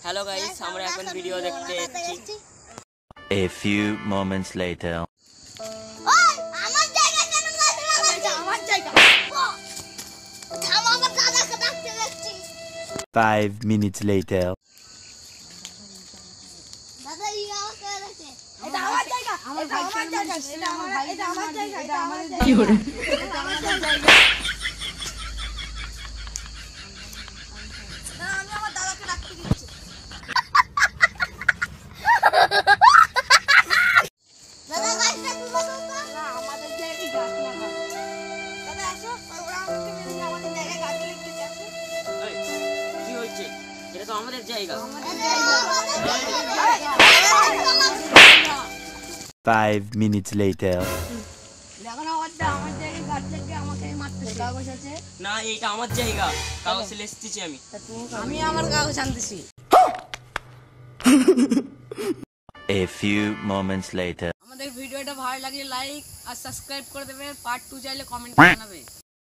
Hello guys, আমরা এখন video দেখতে যাচ্ছি। A few moments later. ওই আমার জায়গা কেন গাছ লাগাচ্ছিস? আমার জায়গা। থাম, আমার দাদাকে ডাকতে যাচ্ছি। 5 minutes later. দাদা ইয়া করেছে। এটা আমার জায়গা, এটা আমার জায়গা, এটা আমার জায়গা, এটা আমার জায়গা, এটা আমার জায়গা। কি করে? এটা আমার জায়গা। না, আমি আমার দাদাকে ডাকতে গেছি। দাদা গাছটা তুলে দাও তো। না, আমাদের জায়গায় গাছ লাগা। দাদা আসো, ওরা আমাকে মেরে দিয়ে আমাদের জায়গায় গাছ লিখতে আসো। এই, কি হচ্ছে? এটা তো আমাদের জায়গা। 5 minutes later. দেখো না, আমার জায়গায় গাছ লাগিয়ে আমাকে মারতেছে। কাগজ আছে? না, এইটা আমার জায়গা। কাগজ লিখতেছি আমি। আমি আমার কাগজ আনতেছি। A few moments later. আমাদের ভিডিওটা ভালো লাগলে লাইক আর সাবস্ক্রাইব করে দেবে। পার্ট 2 চাইলে কমেন্ট জানাবে।